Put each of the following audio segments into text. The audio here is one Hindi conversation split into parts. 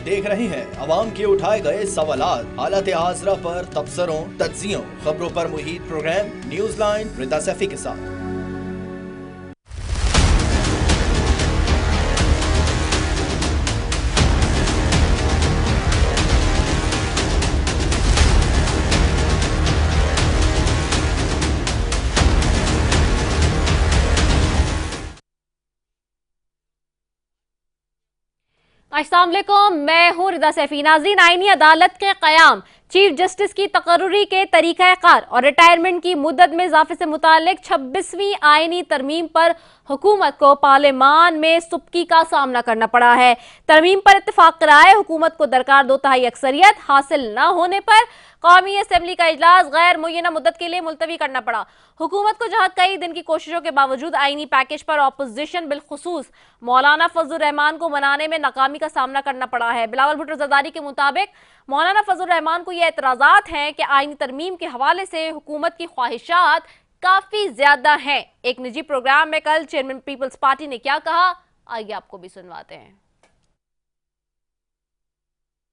देख रहे हैं अवाम के उठाए गए सवालात, हालत हाजरा पर तबसरों, तज्जियों, खबरों पर मुहित प्रोग्राम न्यूज लाइन रिदा सैफी के साथ। अस्सलाम वालेकुम, मैं हूं रिदा सैफी। नाज़रीन, आईनी अदालत के क़याम, चीफ जस्टिस की तकर्रुरी के तरीक़ाकार और रिटायरमेंट की मुद्दत में इजाफे से मुतालिक 26वीं आईनी तरमीम पर हुकूमत को पार्लियामान में सुबकी का सामना करना पड़ा है। तरमीम पर इत्तेफाक कराए हुकूमत को दरकार 2/3 अक्सरियत हासिल न होने पर कौमी असम्बली का इजलास गैर मुय्यना मुद्दत के लिए मुलतवी करना पड़ा। हुकूमत को जहां कई दिन की कोशिशों के बावजूद आईनी पैकेज पर अपोजिशन बिलखुसूस मौलाना फजलुर रहमान को मनाने में नाकामी का सामना करना पड़ा है। बिलावल भुट्टो जरदारी के मुताबिक मौलाना फजलुर रहमान को यह एतराजात हैं कि आईनी तरमीम के हवाले से हुकूमत की ख्वाहिशात काफी ज्यादा हैं। एक निजी प्रोग्राम में कल चेयरमैन पीपल्स पार्टी ने क्या कहा, आइए आपको भी सुनवाते हैं।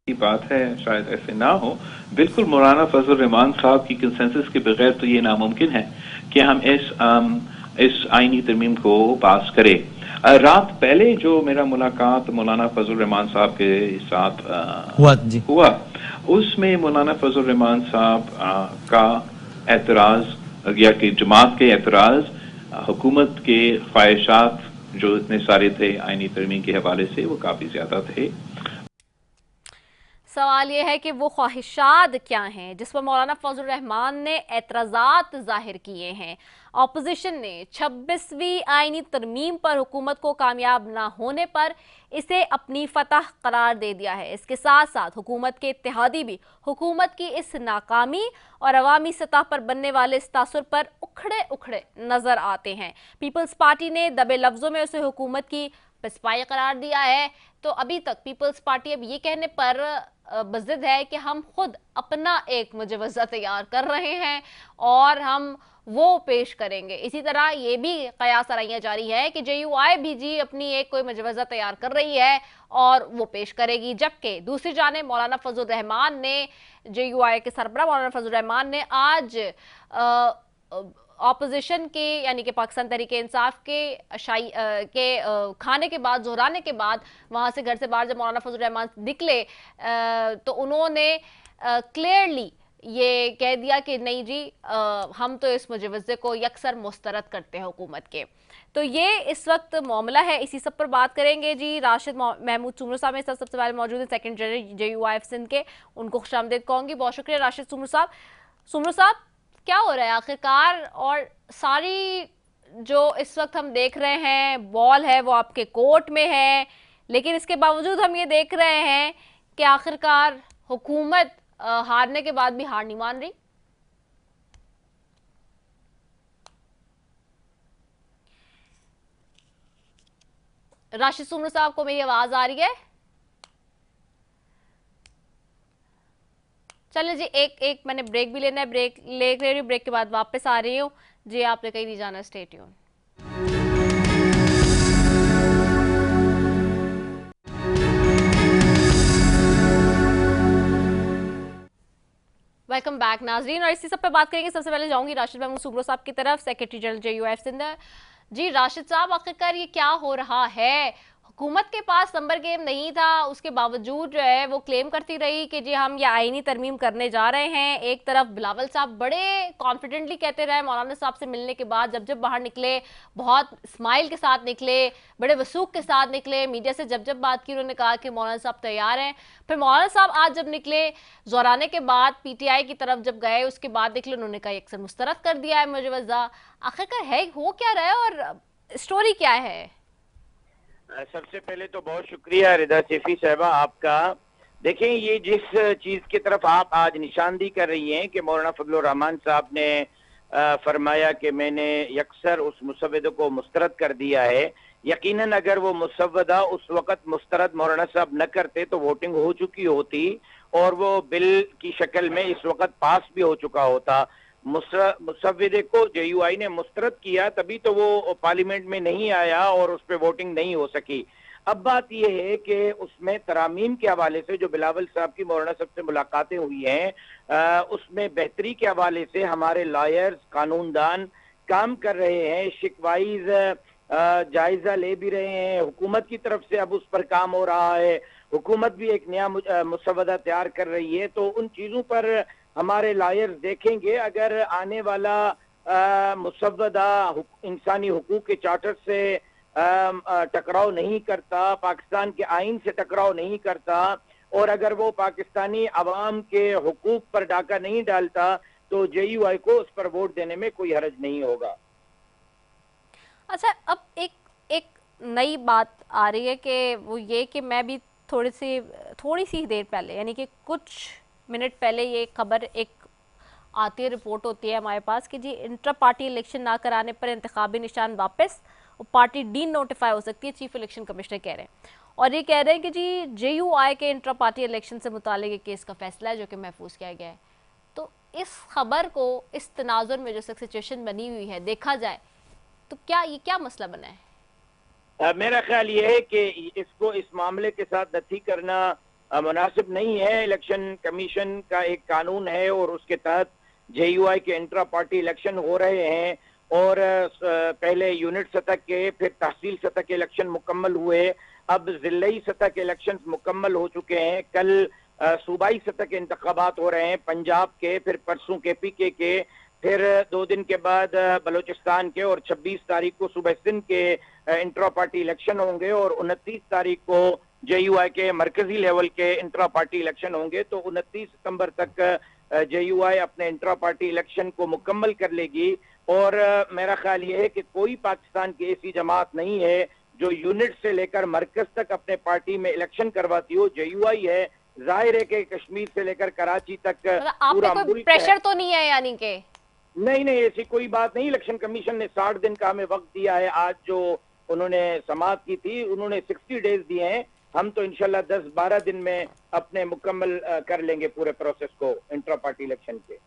की बात है, शायद ऐसे ना हो। बिल्कुल मौलाना फजलुर रहमान साहब की कंसेंसस के बगैर तो ये नामुमकिन है कि हम इस आईनी तरमीम को पास करें। रात पहले जो मेरा मुलाकात मौलाना फजलुर रहमान साहब के साथ हुआ उसमें मौलाना फजलुर रहमान साहब का एतराज या कि जमात के एतराज हुकूमत के ख्वाहिशात जो इतने सारे थे आईनी तरमीम के हवाले से वो काफी ज्यादा थे। सवाल यह है कि वो ख्वाहिशात क्या हैं जिस पर मौलाना फजलुर रहमान ने एतराज़ात जाहिर किए हैं। अपोजिशन ने 26वीं आईनी तरमीम पर हुकूमत को कामयाब ना होने पर इसे अपनी फतह करार दे दिया है। इसके साथ साथ हुकूमत के इत्तेहादी भी हुकूमत की इस नाकामी और अवामी सतह पर बनने वाले इस तासुर पर उखड़े उखड़े नजर आते हैं। पीपल्स पार्टी ने दबे लफ्जों में उसे हुकूमत की पिस्पाई करार दिया है। तो अभी तक पीपल्स पार्टी अब ये कहने पर बज़िद है कि हम खुद अपना एक मुजवज़ा तैयार कर रहे हैं और हम वो पेश करेंगे। इसी तरह ये भी कयास आराइयाँ जारी है कि JUI भी जी अपनी एक कोई मुजवज़ा तैयार कर रही है और वो पेश करेगी। जबकि दूसरी जानिब मौलाना फजलुर रहमान ने JUI के सरबराह मौलाना फजलुर रहमान ने आज ऑपोजिशन के यानी कि पाकिस्तान तहरीके इंसाफ के खाने के बाद जोहराने के बाद वहां से घर से बाहर जब मौलाना फजलुर रहमान निकले तो उन्होंने क्लियरली ये कह दिया कि नहीं जी हम तो इस मुजवज़े को यकसर मुस्तरद करते हैं हुकूमत के। तो ये इस वक्त मामला है, इसी सब पर बात करेंगे जी। राशिद महमूद सुमर साहब मेरे साथ सबसे पहले मौजूद है, सेक्रेटरी JUI सिंध के, उनको खुशामदीद कहूँगी। बहुत शुक्रिया राशिद सुमर साहब। सुमर साहब, क्या हो रहा है आखिरकार, और सारी जो इस वक्त हम देख रहे हैं बॉल है वो आपके कोर्ट में है, लेकिन इसके बावजूद हम ये देख रहे हैं कि आखिरकार हुकूमत हारने के बाद भी हार नहीं मान रही। राशिद सुमर साहब को मेरी आवाज आ रही है? चलिए जी, एक मैंने ब्रेक भी लेना है, ब्रेक ले रही हूँ, ब्रेक के बाद वापस आ रही हूँ जी। आपने कहीं नहीं जाना, स्टे ट्यून। वेलकम बैक नाजरीन, और इसी सब पे बात करेंगे। सबसे पहले जाऊंगी राशिद महमूद सुमर साहब की तरफ, सेक्रेटरी जनरल JUI सिंध। जी राशिद साहब, आखिरकार ये क्या हो रहा है? हुकूमत के पास नंबर गेम नहीं था, उसके बावजूद जो है वो क्लेम करती रही कि जी हम ये आईनी तरमीम करने जा रहे हैं। एक तरफ बिलावल साहब बड़े कॉन्फिडेंटली कहते रहे मौलाना साहब से मिलने के बाद, जब बाहर निकले बहुत स्माइल के साथ निकले, बड़े वसूख के साथ निकले। मीडिया से जब बात की उन्होंने कहा कि मौलाना साहब तैयार हैं। फिर मौलाना साहब आज जब निकले जोराने के बाद PTI की तरफ जब गए, उसके बाद निकले, उन्होंने कहा अक्सर मुस्तरद कर दिया है मुजवज़ा। आखिरकार है हो क्या रहा है और स्टोरी क्या है? सबसे पहले तो बहुत शुक्रिया रिदा सैफी साहबा आपका। देखें, ये जिस चीज की तरफ आप आज निशानदी कर रही हैं कि मौलाना फजलुर रहमान साहब ने फरमाया कि मैंने यकसर उस मुसव्वदे को मुस्तरद कर दिया है, यकीनन अगर वो मुसव्वदा उस वक्त मुस्तरद मौलाना साहब न करते तो वोटिंग हो चुकी होती और वो बिल की शक्ल में इस वक्त पास भी हो चुका होता। मुसव्वदे को JUI ने मुस्तरद किया, तभी तो वो पार्लियामेंट में नहीं आया और उस पर वोटिंग नहीं हो सकी। अब बात यह है कि उसमें तरामीम के हवाले से जो बिलावल साहब की मौलाना साहब से मुलाकातें हुई हैं, उसमें बेहतरी के हवाले से हमारे लॉयर्स, कानूनदान काम कर रहे हैं, शिकवाइज जायजा ले भी रहे हैं, हुकूमत की तरफ से अब उस पर काम हो रहा है, हुकूमत भी एक नया मुसवदा तैयार कर रही है। तो उन चीजों पर हमारे लॉयर्स देखेंगे। अगर आने वाला मुसवदा इंसानी हुकूक के चार्टर से टकराव नहीं करता, पाकिस्तान के आइन से टकराव नहीं करता, और अगर वो पाकिस्तानी अवाम के हुकूक पर डाका नहीं डालता, तो JUI को उस पर वोट देने में कोई हर्ज नहीं होगा। अच्छा, अब एक नई बात आ रही है कि वो ये कि मैं भी थोड़ी सी देर पहले, यानी कि कुछ मिनट पहले, ये खबर एक आती है, रिपोर्ट होती है हमारे पास कि जी इंट्रा पार्टी इलेक्शन ना कराने पर इंतखाबी निशान वापस और पार्टी डी नोटिफाई हो सकती है, चीफ इलेक्शन कमिश्नर कह रहे हैं। और ये कह रहे हैं कि जी JUI के इंट्रा पार्टी इलेक्शन से मुतालिक केस का फैसला है जो कि महफूज किया गया है। तो इस खबर को, इस तनाजुर में जो सिचुएशन बनी हुई है, देखा जाए तो क्या मसला बना है? मेरा ख्याल ये है कि इसको इस मामले के साथ नथी करना मुनासिब नहीं है। इलेक्शन कमीशन का एक कानून है और उसके तहत JUI के इंट्रा पार्टी इलेक्शन हो रहे हैं, और पहले यूनिट सतह के, फिर तहसील सतह के इलेक्शन मुकम्मल हुए, अब जिलाई सतह के इलेक्शन मुकम्मल हो चुके हैं। कल सूबाई सतह के इंतखाबात हो रहे हैं, पंजाब के, फिर परसों KPK के, फिर 2 दिन के बाद बलूचिस्तान के, और 26 तारीख को सुबह सिंध के इंट्रा पार्टी इलेक्शन होंगे, और 29 तारीख को JUI के मरकजी लेवल के इंट्रा पार्टी इलेक्शन होंगे। तो 29 सितंबर तक JUI अपने इंट्रा पार्टी इलेक्शन को मुकम्मल कर लेगी। और मेरा ख्याल ये है कि कोई पाकिस्तान की ऐसी जमात नहीं है जो यूनिट से लेकर मरकज तक अपने पार्टी में इलेक्शन करवाती हो। JUI है। जाहिर है कि कश्मीर से लेकर कराची तक पूरा मुल्क प्रेशर तो नहीं है, यानी कि नहीं, ऐसी कोई बात नहीं। इलेक्शन कमीशन ने 60 दिन का हमें वक्त दिया है। आज जो उन्होंने समाअत की थी, उन्होंने 60 डेज दिए हैं। हम तो इंशाल्लाह 10-12 दिन में अपने मुकम्मल कर लेंगे पूरे प्रोसेस को इंट्रा पार्टी इलेक्शन के।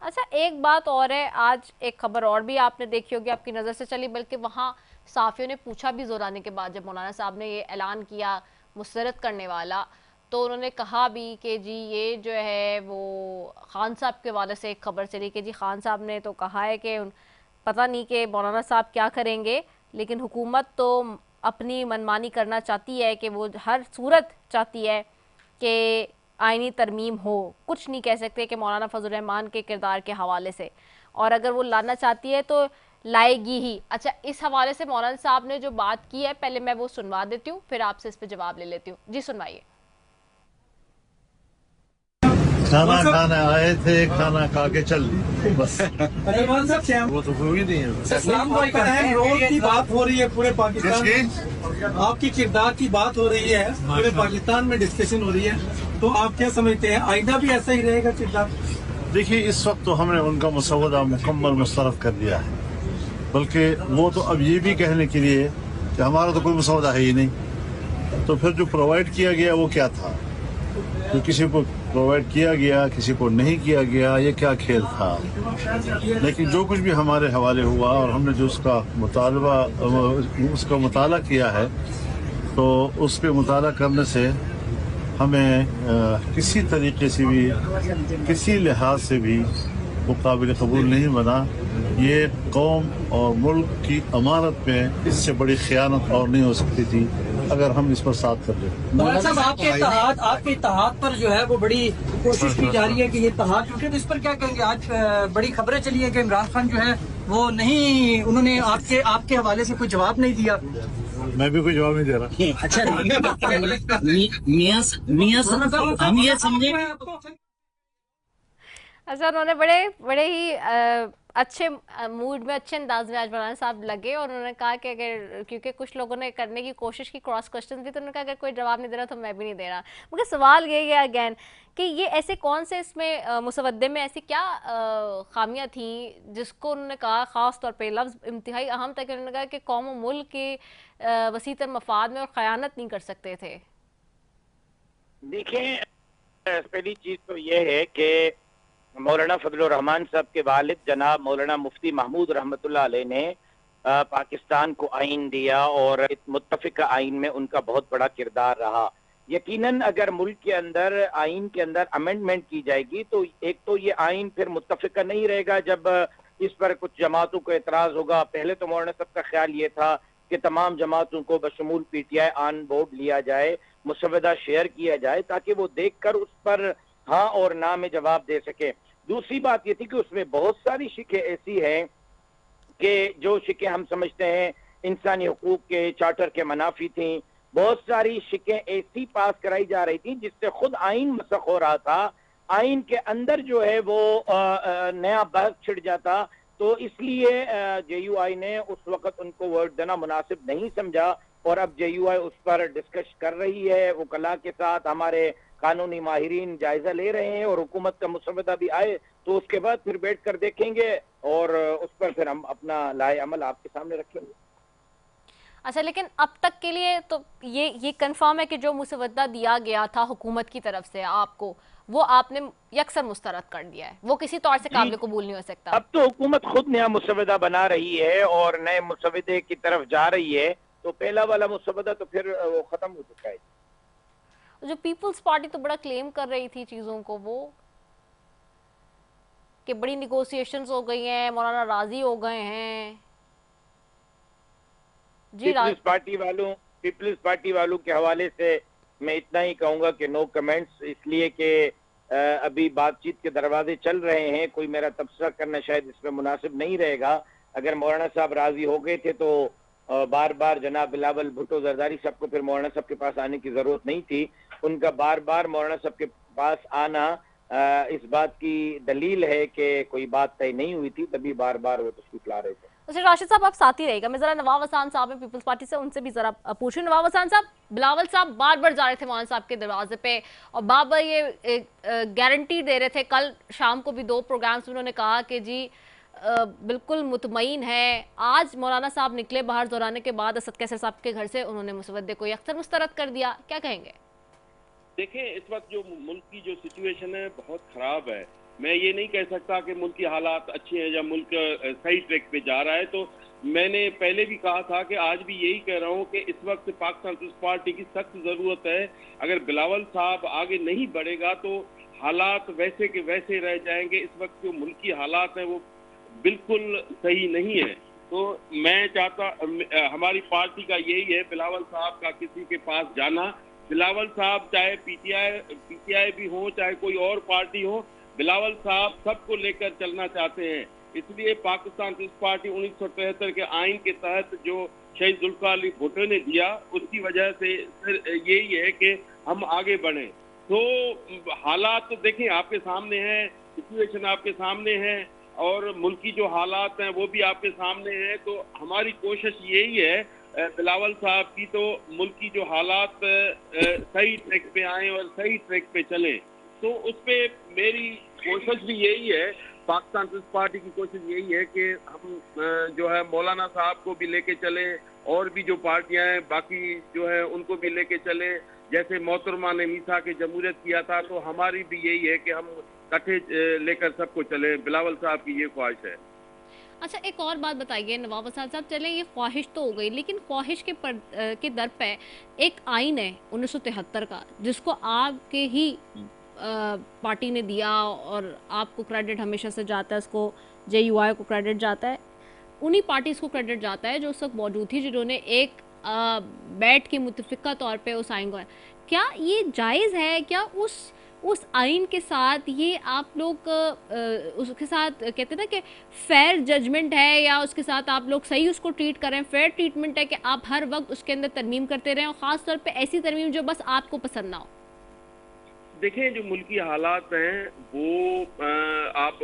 अच्छा, एक बात और है, आज एक खबर और भी आपने देखी होगी, आपकी नज़र से चली, बल्कि वहाँ सहाफ़ियों ने पूछा भी जोराने के बाद, जब मौलाना साहब ने ये ऐलान किया मुस्तरद करने वाला, तो उन्होंने कहा भी कि जी ये जो है वो खान साहब के वाले से एक खबर चली कि जी खान साहब ने तो कहा है कि पता नहीं कि मौलाना साहब क्या करेंगे, लेकिन हुकूमत तो अपनी मनमानी करना चाहती है, कि वो हर सूरत चाहती है कि आइनी तरमीम हो। कुछ नहीं कह सकते कि मौलाना फजल रहमान के किरदार के हवाले से, और अगर वो लाना चाहती है तो लाएगी ही। अच्छा, इस हवाले से मौलाना साहब ने जो बात की है, पहले मैं वो सुनवा देती हूँ, फिर आपसे इस पर जवाब ले लेती हूँ। जी सुनवाइए। खाना खाने आए थे, खाना खा के चल बस। वो तो कोई नहीं है। रोल की बात हो रही है पूरे पाकिस्तान में, आपकी किरदार की बात हो रही है, पूरे पाकिस्तान में डिस्कशन हो रही है, तो आप क्या समझते हैं आइंदा भी ऐसा ही रहेगा किरदार? देखिए, इस वक्त तो हमने उनका मसवदा मुकम्मल मुस्तरद कर दिया है, बल्कि वो तो अब ये भी कहने के लिए कि हमारा तो कोई मसवदा है ही नहीं। तो फिर जो प्रोवाइड किया गया वो क्या था? तो किसी को प्रोवाइड किया गया, किसी को नहीं किया गया, ये क्या खेल था? लेकिन जो कुछ भी हमारे हवाले हुआ और हमने जो उसका मुताला किया है, तो उसके मुताला करने से हमें किसी तरीके से भी, किसी लिहाज से भी वो काबिल कबूल नहीं बना। ये कौम और मुल्क की अमानत में इससे बड़ी खयानत और नहीं हो सकती थी अगर हम इस पर साथ कर लें। साहब, आपके इत्तेहाद पर जो है वो बड़ी कोशिश की जा रही है कि ये इत्तेहाद टूटे, तो इस पर क्या कहेंगे? आज बड़ी खबरें चली है कि इमरान खान जो है वो नहीं, उन्होंने आपके हवाले से कोई जवाब नहीं दिया। मैं भी कोई जवाब नहीं दे रहा। अच्छा, मियां हम ये समझे। अच्छा, उन्होंने बड़े ही अच्छे मूड में, अच्छे अंदाज में आज मौलाना साहब लगे, और उन्होंने कहा कि अगर, क्योंकि कुछ लोगों ने करने की कोशिश की, क्रॉस क्वेश्चन भी, तो उन्होंने कहा अगर कोई जवाब नहीं दे रहा तो मैं भी नहीं दे रहा। मगर सवाल ये है अगैन कि ये ऐसे कौन से इसमें मुसवद्दे में ऐसी क्या खामियां थी जिसको उन्होंने कहा, ख़ास तौर पे लफ्ज़ इंतहाई अहम था कि उन्होंने कहा कि कौम और मुल्क के वसीतर मफाद में और ख़यानत नहीं कर सकते थे। देखिए, पहली चीज़ तो ये है कि मौलाना फजल रहमान साहब के वालिद जनाब मौलाना मुफ्ती महमूद रहमतुल्लाह अलैह ने पाकिस्तान को आइन दिया और मुत्तफिका आइन में उनका बहुत बड़ा किरदार रहा। यकीनन अगर मुल्क के अंदर आइन के अंदर अमेंडमेंट की जाएगी तो एक तो ये आइन फिर मुत्तफिका नहीं रहेगा जब इस पर कुछ जमातों को एतराज होगा। पहले तो मौलाना साहब का ख्याल ये था कि तमाम जमातों को बशमूल पीटीआई ऑन बोर्ड लिया जाए, मुसवदा शेयर किया जाए ताकि वो देखकर उस पर हाँ और ना में जवाब दे सके। दूसरी बात ये थी कि उसमें बहुत सारी शिकें ऐसी हैं कि जो शिकें हम समझते हैं इंसानी हुकूक के चार्टर के मनाफी थी। बहुत सारी शिकें ऐसी पास कराई जा रही थी जिससे खुद आइन मसख हो रहा था, आइन के अंदर जो है वो नया बहस छिड़ जाता। तो इसलिए जेयूआई ने उस वक्त उनको वोट देना मुनासिब नहीं समझा और अब जेयूआई उस पर डिस्कस कर रही है। वकला के साथ हमारे कानूनी माहिरीन जायजा ले रहे हैं और हुकूमत का मुसवदा भी आए तो उसके बाद फिर बैठ कर देखेंगे और उस पर फिर हम अपना लाए अमल आपके सामने रखेंगे। अच्छा, लेकिन अब तक के लिए तो ये कंफर्म है कि जो मुसवदा दिया गया था हुकूमत की तरफ से आपको, वो आपने यकसर मुस्तरद कर दिया है, वो किसी तौर से काबिल कबूल नहीं हो सकता। अब तो हुकूमत खुद नया मुसवदा बना रही है और नए मुसवदे की तरफ जा रही है, तो पहला वाला मुसवदा तो फिर वो खत्म हो चुका है। जो पीपल्स पार्टी तो बड़ा क्लेम कर रही थी चीजों को, वो कि बड़ी निगोशिएशंस हो गई हैं, मौलाना राजी हो गए हैं। पीपल्स पार्टी वालों के हवाले से मैं इतना ही कहूंगा कि नो कमेंट्स, इसलिए कि अभी बातचीत के दरवाजे चल रहे हैं, कोई मेरा तबसरा करना शायद इसमें मुनासिब नहीं रहेगा। अगर मौलाना साहब राजी हो गए थे तो बार बार जनाब बिलावल भुट्टो जरदारी साहब को फिर मौलाना साहब के पास आने की जरूरत नहीं थी। उनका बार बार मौलाना साहब के पास आना इस बात की दलील है कि कोई बात तय नहीं हुई थी, तभी बार बार वो तशरीफ ला रहे थे। अच्छा राशिद साहब, आप साथ ही रहेगा, मैं जरा नवाब हसन साहब हैं पीपल्स पार्टी से, उनसे भी जरा पूछूं। नवाब हसन साहब, बिलावल साहब बार बार जा रहे थे मौलाना साहब के दरवाजे पे और बार बार ये गारंटी दे रहे थे। कल शाम को भी 2 प्रोग्राम्स में उन्होंने कहा कि जी बिल्कुल मुतमईन है। आज मौलाना साहब निकले बाहर दौराने के बाद असद कैसर साहब के घर से, उन्होंने मुसवदे को यकसर मुस्तरद कर दिया, क्या कहेंगे? देखें, इस वक्त जो मुल्क की जो सिचुएशन है बहुत खराब है। मैं ये नहीं कह सकता कि मुल्क की हालात अच्छे हैं या मुल्क सही ट्रैक पे जा रहा है। तो मैंने पहले भी कहा था कि आज भी यही कह रहा हूँ कि इस वक्त पाकिस्तान पीपल्स पार्टी की सख्त ज़रूरत है। अगर बिलावल साहब आगे नहीं बढ़ेगा तो हालात वैसे के वैसे रह जाएंगे। इस वक्त जो मुल्क की हालात हैं वो बिल्कुल सही नहीं है। तो मैं चाहता, हमारी पार्टी का यही है बिलावल साहब का किसी के पास जाना। बिलावल साहब चाहे पीटीआई भी हो चाहे कोई और पार्टी हो, बिलावल साहब सबको लेकर चलना चाहते हैं। इसलिए पाकिस्तान पीपल्स पार्टी 1973 के आइन के तहत जो शहीद जुल्फिकार अली भुट्टो ने दिया, उसकी वजह से यही है कि हम आगे बढ़ें। तो हालात तो देखें आपके सामने हैं, सिचुएशन आपके सामने है और मुल्क की जो हालात हैं वो भी आपके सामने हैं। तो हमारी कोशिश यही है बिलावल साहब की, तो मुल्क की जो हालात सही ट्रैक पे आए और सही ट्रैक पे चलें। तो उस पे मेरी कोशिश भी यही है, पाकिस्तान पीपल्स पार्टी की कोशिश यही है कि हम जो है मौलाना साहब को भी लेके चले और भी जो पार्टियां हैं बाकी जो है उनको भी लेके चले। जैसे मोहतरमा ने मीसा के जमहूरियत किया था, तो हमारी भी यही है कि हम इकट्ठे लेकर सबको चले। बिलावल साहब की ये ख्वाहिश है। अच्छा, एक और बात बताइए नवाब हसन साहब, चले ये ख्वाहिश तो हो गई, लेकिन ख्वाहिश के दर पे एक आइन है 1973 का जिसको आपके ही पार्टी ने दिया और आपको क्रेडिट हमेशा से जाता है, उसको जेयूआई को क्रेडिट जाता है, उन्हीं पार्टीज़ को क्रेडिट जाता है जो उस वक्त मौजूद थी जिन्होंने एक बैठ के मुतफ़िक़ा तौर पे उस आइन को। क्या ये जायज़ है? क्या उस आइन के साथ ये आप लोग उसके साथ कहते हैं ना कि फेयर जजमेंट है, या उसके साथ आप लोग सही उसको ट्रीट करें, फेयर ट्रीटमेंट है कि आप हर वक्त उसके अंदर तरमीम करते रहें और ख़ास तौर पे ऐसी तरमीम जो बस आपको पसंद ना हो? देखें, जो मुल्की हालात हैं वो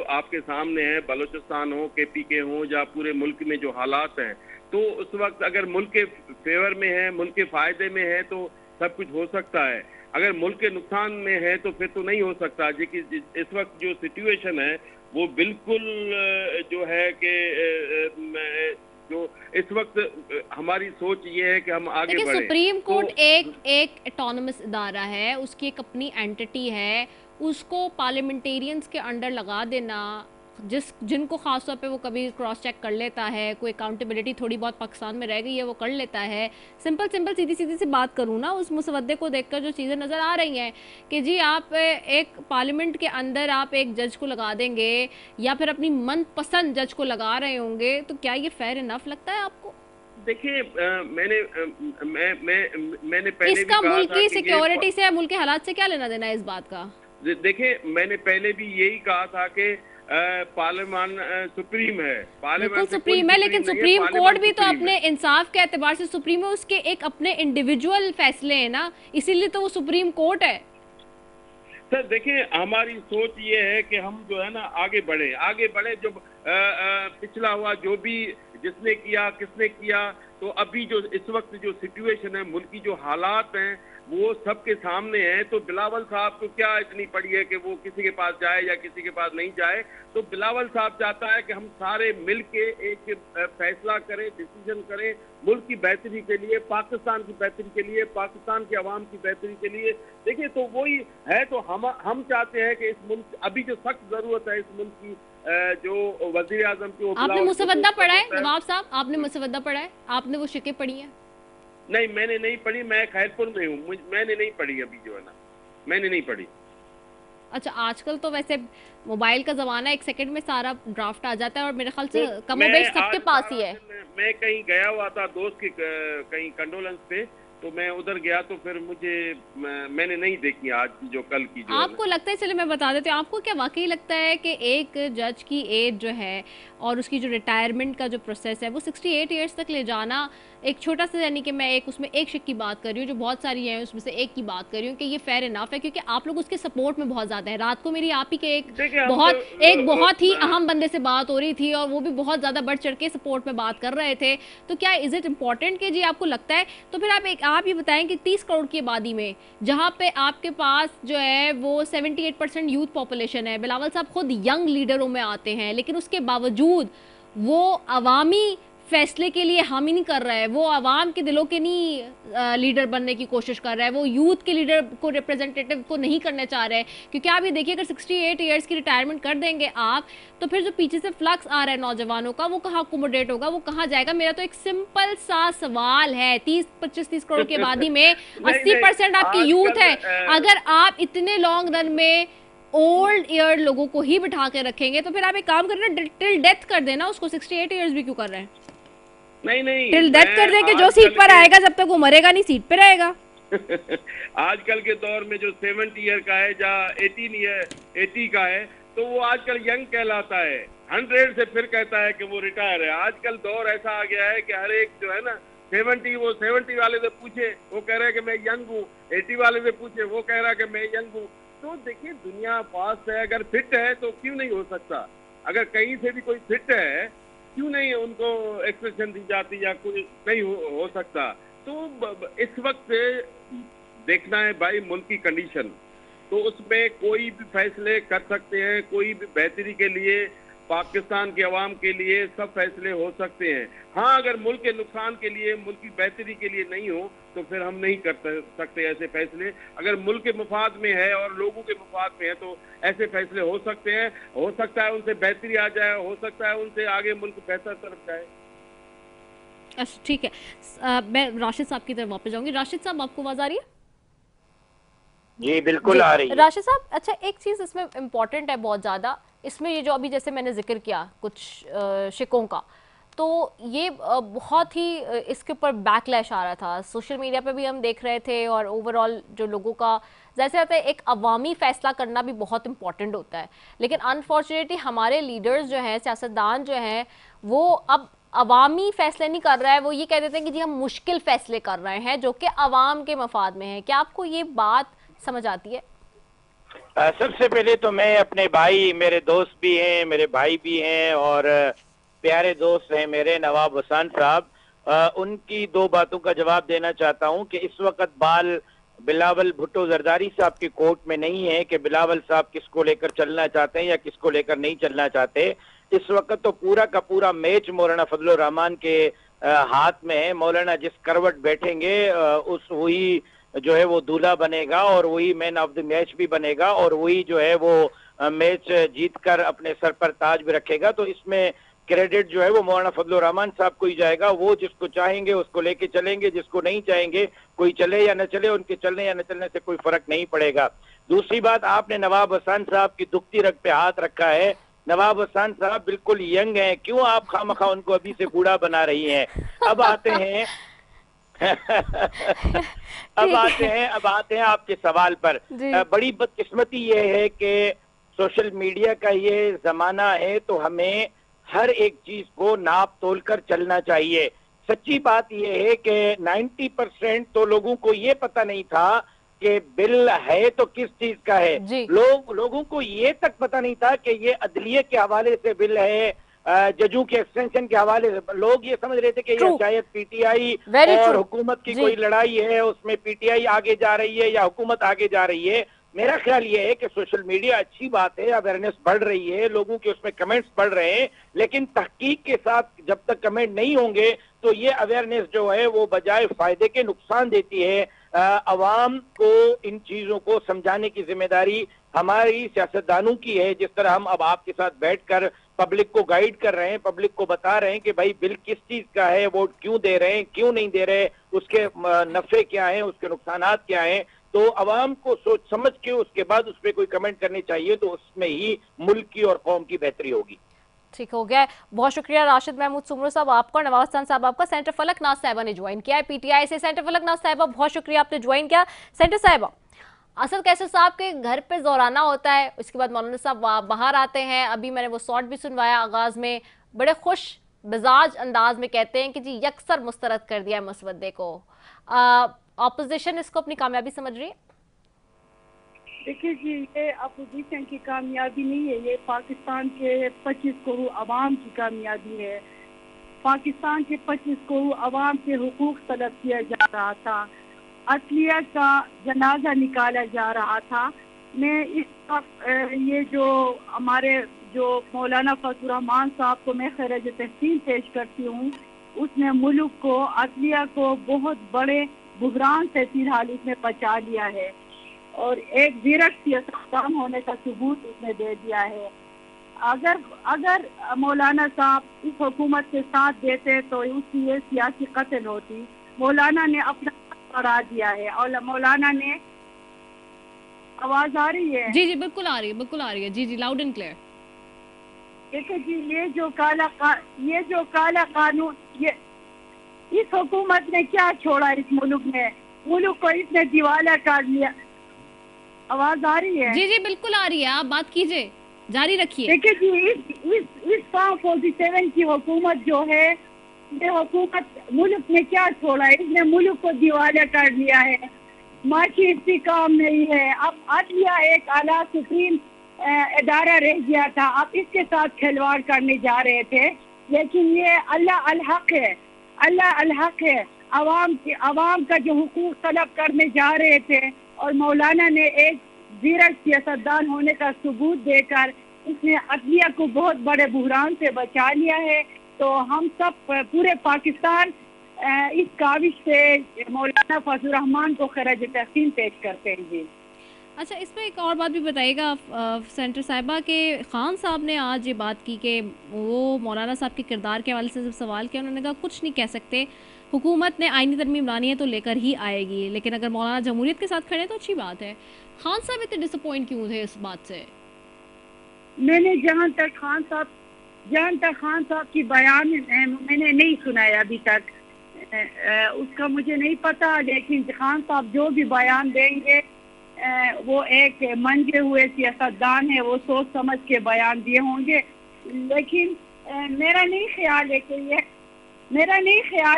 आपके सामने है। बलूचिस्तान हो, KPK हो या पूरे मुल्क में जो हालात हैं, तो उस वक्त अगर मुल्क के फेवर में है, मुल्क के फ़ायदे में है तो सब कुछ हो सकता है। अगर मुल्क के नुकसान में है तो फिर तो नहीं हो सकता। इस वक्त जो सिचुएशन है वो बिल्कुल जो है कि जो इस वक्त हमारी सोच ये है कि हम आगे बढ़ें। सुप्रीम कोर्ट एक ऑटोनमस इदारा है, उसकी एक अपनी एंटिटी है, उसको पार्लियामेंटेरियंस के अंडर लगा देना जिनको खासतौर पे वो कभी क्रॉस चेक कर लेता है, कोई अकाउंटेबिलिटी थोड़ी बहुत पाकिस्तान में रह गई है वो कर लेता है। सिंपल सीधी सी बात करूँ ना, उस मुसवद्दे को देखकर जो चीज़ें नज़र आ रही हैं कि जी आप एक पार्लियामेंट के अंदर आप एक जज को लगा देंगे या फिर अपनी मनपसंद जज को लगा रहे होंगे, तो क्या ये फेयर इनफ लगता है आपको? देखिए मैंने पहले इसका भी कहा मुल्क था की कि सिक्योरिटी से, मुल्क के हालात से क्या लेना देना है इस बात का? देखिए मैंने पहले भी यही कहा था कि पार्लियामान सुप्रीम है, बिल्कुल सुप्रीम है, लेकिन सुप्रीम कोर्ट भी तो अपने इंसाफ के एतबार से सुप्रीम है, उसके एक अपने इंडिविजुअल फैसले हैं ना, इसीलिए तो वो सुप्रीम कोर्ट है। सर देखिए हमारी सोच ये है कि हम जो है ना आगे बढ़े। जो पिछला हुआ जो भी जिसने किया किसने किया, तो अभी जो इस वक्त जो सिचुएशन है, मुल्क की जो हालात हैं वो सबके सामने हैं। तो बिलावल साहब को क्या इतनी पड़ी है कि वो किसी के पास जाए या किसी के पास नहीं जाए? तो बिलावल साहब चाहता है कि हम सारे मिल के एक फैसला करें, डिसीजन करें मुल्क की बेहतरी के लिए, पाकिस्तान की बेहतरी के लिए, पाकिस्तान के अवाम की बेहतरी के लिए। देखिए तो वही है। तो हम चाहते हैं कि इस मुल्क अभी जो सख्त जरूरत है इस मुल्क की, जो वजीर आजम की, आपने मुसवद्दा पढ़ा है नवाब साहब? आपने मुसवद्दा पढ़ा है? आपने वो शिकें पढ़ी हैं? नहीं मैंने नहीं पढ़ी, मैं खैरपुर में हूँ, मैंने नहीं पढ़ी अभी जो है ना, मैंने नहीं पढ़ी। अच्छा, आजकल तो वैसे मोबाइल का जमाना, 1 सेकंड में सारा ड्राफ्ट आ जाता है और मेरे ख्याल से कमोबेश सबके पास ही है। मैं कहीं गया हुआ था दोस्त की कहीं कंडोलेंस पे, तो मैं उधर गया तो फिर मैंने नहीं देखी आज की जो कल की जो आपको लगता है, चलिए मैं बता देती हूँ, आपको क्या वाकई लगता है कि एक जज की एज जो है और उसकी जो रिटायरमेंट का जो प्रोसेस है वो 68 ईयर्स तक ले जाना एक छोटा सा, यानी कि मैं एक उसमें एक शिक की बात कर रही हूँ, जो बहुत सारी हैं उसमें से एक की बात कर रही हूँ कि ये फेयर इनफ है? क्योंकि आप लोग उसके सपोर्ट में बहुत ज़्यादा है। रात को मेरी आप ही के एक बहुत ही अहम बंदे से बात हो रही थी और वो भी बहुत ज़्यादा बढ़ चढ़ के सपोर्ट में बात कर रहे थे। तो क्या इज़ इट इम्पॉर्टेंट कि जी आपको लगता है? तो फिर आप ये बताएं कि 30 करोड़ की आबादी में जहाँ पे आपके पास जो है वो 78% यूथ पॉपुलेशन है, बिलावल साहब खुद यंग लीडरों में आते हैं, लेकिन उसके बावजूद वो अवामी फैसले के लिए हामी नहीं कर रहा है, वो आवाम के दिलों के नहीं लीडर बनने की कोशिश कर रहा है, वो यूथ के लीडर को, रिप्रेजेंटेटिव को नहीं करने चाह रहे हैं। क्योंकि आप ये देखिए, अगर 68 ईयर्स की रिटायरमेंट कर देंगे आप, तो फिर जो पीछे से फ्लक्स आ रहा है नौजवानों का, वो कहाँ अकोमोडेट होगा, वो कहाँ जाएगा? मेरा तो एक सिंपल सा सवाल है। 25-30 करोड़ की आबादी में 80% आपकी यूथ है। अगर आप इतने लॉन्ग रन में ओल्ड ईयर लोगों को ही बिठा के रखेंगे, तो फिर आप एक काम कर रहे हैं, टिल डेथ कर देना उसको। 68 ईयर्स भी क्यों कर रहे हैं? नहीं टिल डेथ कर देंगे, जो सीट पर आएगा जब तक वो मरेगा नहीं सीट पे रहेगा। आजकल के दौर में जो 70 ईयर का है या 80 का है, तो वो आजकल यंग कहलाता है। 100 से फिर कहता है कि वो रिटायर है। आजकल दौर ऐसा आ गया है कि हर एक जो है ना 70 वाले से पूछे वो कह रहा है कि मैं यंग हूँ, 80 वाले से पूछे वो कह रहा है कि मैं यंग हूँ। तो देखिए दुनिया फास्ट है, अगर फिट है तो क्यों नहीं हो सकता? अगर कहीं से भी कोई फिट है, क्यों नहीं उनको एक्सप्रेशन दी जाती या कुछ नहीं हो सकता? तो इस वक्त देखना है भाई मुल्क की कंडीशन, तो उसमें कोई भी फैसले कर सकते हैं, कोई भी बेहतरी के लिए, पाकिस्तान के अवाम के लिए सब फैसले हो सकते हैं। हाँ, अगर मुल्क के नुकसान के लिए, मुल्क की बेहतरी के लिए नहीं हो तो फिर हम नहीं कर सकते ऐसे फैसले। अगर मुल्क के मफाद में है और लोगों के मफाद में है तो ऐसे फैसले हो सकते हैं। हो सकता है उनसे बेहतरी आ जाए, हो सकता है उनसे आगे मुल्क बेहतर तरफ जाए। अच्छा ठीक है, मैं राशिद साहब की तरफ वापस जाऊंगी। राशिद साहब, आपको आवाज आ रही है? जी बिल्कुल आ रही है। राशिद साहब, अच्छा एक चीज़ इसमें इम्पॉर्टेंट है बहुत ज़्यादा, इसमें ये जो अभी जैसे मैंने जिक्र किया कुछ शिकों का, तो ये बहुत ही इसके ऊपर बैकलैश आ रहा था। सोशल मीडिया पे भी हम देख रहे थे और ओवरऑल जो लोगों का जैसे रहता है, एक अवामी फैसला करना भी बहुत इंपॉर्टेंट होता है, लेकिन अनफॉर्चुनेटली हमारे लीडर्स जो हैं, सियासतदान जो हैं, वो अब अवामी फैसले नहीं कर रहा है, वो ये कह देते हैं कि जी हम मुश्किल फैसले कर रहे हैं जो कि अवाम के मफाद में है। क्या आपको ये बात समझ आती है? सबसे पहले तो मैं अपने भाई, मेरे दोस्त भी हैं, मेरे भाई भी हैं और प्यारे दोस्त हैं मेरे, नवाब हसन साहब, उनकी दो बातों का जवाब देना चाहता हूं कि इस वक्त बिलावल भुट्टो जरदारी साहब की कोर्ट में नहीं है कि बिलावल साहब किसको लेकर चलना चाहते हैं या किसको लेकर नहीं चलना चाहते। इस वक्त तो पूरा का पूरा मैच मौलाना फजलुर रहमान के हाथ में है। मौलाना जिस करवट बैठेंगे वही जो है वो दूल्हा बनेगा और वही मैन ऑफ द मैच भी बनेगा और वही जो है वो मैच जीतकर अपने सर पर ताज भी रखेगा। तो इसमें क्रेडिट जो है वो मौलाना फजलुर रहमान साहब को ही जाएगा। वो जिसको चाहेंगे उसको लेके चलेंगे, जिसको नहीं चाहेंगे, कोई चले या न चले, उनके चलने या न चलने से कोई फर्क नहीं पड़ेगा। दूसरी बात, आपने नवाब हसन साहब की दुखती रग पे हाथ रखा है। नवाब हसन साहब बिल्कुल यंग हैं, क्यों आप खामखा उनको अभी से बूढ़ा बना रही हैं? अब आते हैं अब आते हैं आपके सवाल पर। बड़ी बदकिस्मती ये है कि सोशल मीडिया का ये जमाना है, तो हमें हर एक चीज को नाप तोल कर चलना चाहिए। सच्ची बात यह है कि 90% तो लोगों को ये पता नहीं था कि बिल है तो किस चीज का है। लोगों को ये तक पता नहीं था कि ये अदलिये के हवाले से बिल है, जजों के एक्सटेंशन के हवाले से। लोग ये समझ रहे थे कि ये शायद पीटीआई और हुकूमत की कोई लड़ाई है, उसमें पीटीआई आगे जा रही है या हुकूमत आगे जा रही है। मेरा ख्याल ये है कि सोशल मीडिया अच्छी बात है, अवेयरनेस बढ़ रही है, लोगों के उसमें कमेंट्स बढ़ रहे हैं, लेकिन तहकीक के साथ जब तक कमेंट नहीं होंगे तो ये अवेयरनेस जो है वो बजाय फायदे के नुकसान देती है। अवाम को इन चीजों को समझाने की जिम्मेदारी हमारी सियासतदानों की है। जिस तरह हम अब आपके साथ बैठकर पब्लिक को गाइड कर रहे हैं, पब्लिक को बता रहे हैं कि भाई बिल किस चीज का है, वोट क्यों दे रहे हैं, क्यों नहीं दे रहे, उसके नफे क्या हैं, उसके नुकसानात क्या हैं, तो अवाम को सोच समझ के उसके बाद उस पर कोई कमेंट करनी चाहिए, तो उसमें ही मुल्क की और कौम की बेहतरी होगी। ठीक हो गया, बहुत शुक्रिया राशिद महमूद सुमरो साहब आपका और नवाब हसन साहब आपका। सेंटर फलक नाज साहिबा ने ज्वाइन किया है पीटीआई से। सेंटर फलक नाज साहिबा बहुत शुक्रिया आपने ज्वाइन किया। सेंटर साहिबा, असद कैसर साहब के घर पे जोराना होता है, उसके बाद मौलाना साहब बाहर आते हैं। अभी मैंने वो शॉट भी सुनवाया आगाज में, बड़े खुश मिजाज अंदाज में कहते हैं कि जी यकसर मुस्तरद कर दिया है मसवदे को। ऑपोजिशन इसको अपनी कामयाबी समझ रही है? देखिए जी, ये अपोजिशन की कामयाबी नहीं है, ये पाकिस्तान के 25 करोड़ अवाम की कामयाबी है। पाकिस्तान के 25 करोड़ अवाम से हुकूक तलब किया जा रहा था, असलिया का जनाजा निकाला जा रहा था। मैं इस ये जो हमारे जो मौलाना फजलुर रहमान साहब को मैं खैराज तहसीन पेश करती हूँ, उसने मुल्क को, असलिया को बहुत बड़े बुहरान से फिलहाल उसने बचा लिया है और एक ज़ीरक सियासतदान होने का सबूत उसने दे दिया है। अगर मौलाना साहब इस हुकूमत के साथ देते तो उसकी ये सियासी कत्ल होती। मौलाना ने अपना बढ़ा दिया है और मौलाना ने, आवाज आ रही है? जी जी बिल्कुल आ रही है, बिल्कुल आ रही है, जी जी लाउड एंड क्लियर। देखिए जी, ये जो काला कानून, ये इस हुकूमत ने क्या छोड़ा इस मुल्क में? मुल्क को इसने दिवाला कर लिया। आवाज आ रही है? जी जी बिल्कुल आ रही है, आप बात कीजिए, जारी रखिए। देखिए जी, इस फॉर्म 47 की हुकूमत जो है, ये हुकूमत मुल्क में क्या छोड़ा है? इसने मुल्क को दिवाला कर लिया है, माशी इस्तेकाम नहीं है। अब अदलिया एक आला सुप्रीम इदारा रह गया था, अब इसके साथ खिलवाड़ करने जा रहे थे, लेकिन ये अल्लाह अल हक है, अल्लाह अल हक है। अवाम का जो हुकूक तलब करने जा रहे थे और मौलाना ने एक ज़ीरक सियासतदान होने का सबूत देकर इसने अदलिया को बहुत बड़े बुहरान से बचा लिया है। तो हम सब पूरे पाकिस्तान इस काविश से मौलाना फजलुर रहमान को खैराज तहसीन पेश करते हैं जी। अच्छा, इस पर एक और बात भी बताइएगा सेंटर साहिबा के खान साहब ने आज ये बात की कि वो मौलाना साहब के किरदार के हवाले से जब सवाल किया, उन्होंने कहा कुछ नहीं कह सकते, हुकूमत ने आईनी तरमीम लानी है तो लेकर ही आएगी, लेकिन अगर मौलाना जमहूरियत के साथ खड़े तो अच्छी बात है। खान साहब इतने डिसअपॉइंट क्यों थे इस बात से? मैंने जहाँ तक खान साहब की बयान मैंने नहीं सुना है अभी तक, उसका मुझे नहीं पता, लेकिन खान साहब जो भी बयान देंगे वो एक मंजे हुए सियासतदान है, वो सोच समझ के बयान दिए होंगे। लेकिन मेरा नहीं ख्याल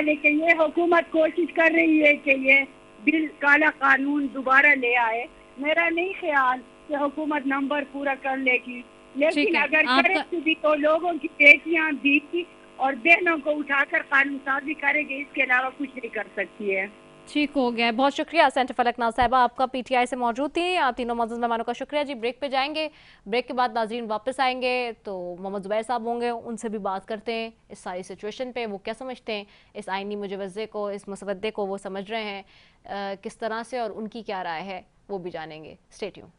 है कि ये हुकूमत कोशिश कर रही है कि ये बिल काला कानून दोबारा ले आए। मेरा नहीं ख्याल कि हुकूमत नंबर पूरा कर लेगी, लेकिन अगर करे भी तो लोगों की बेटियां दी और बहनों को उठाकर कानून साजी करेगी, इसके अलावा कुछ नहीं कर सकती है। ठीक हो गया, बहुत शुक्रिया सेंटर फलक नाज साहिबा, आपका पीटीआई से मौजूद थी। आप तीनों मौजूद मेहमानों का शुक्रिया जी। ब्रेक पे जाएंगे, ब्रेक के बाद नाज़रीन वापस आएंगे तो मोहम्मद ज़ुबैर साहब होंगे, उनसे भी बात करते हैं इस सारी सिचुएशन पे, वो क्या समझते हैं इस आइनी मुजवज़े को, इस मसवदे को वो समझ रहे हैं किस तरह से और उनकी क्या राय है वो भी जानेंगे। Stay tuned.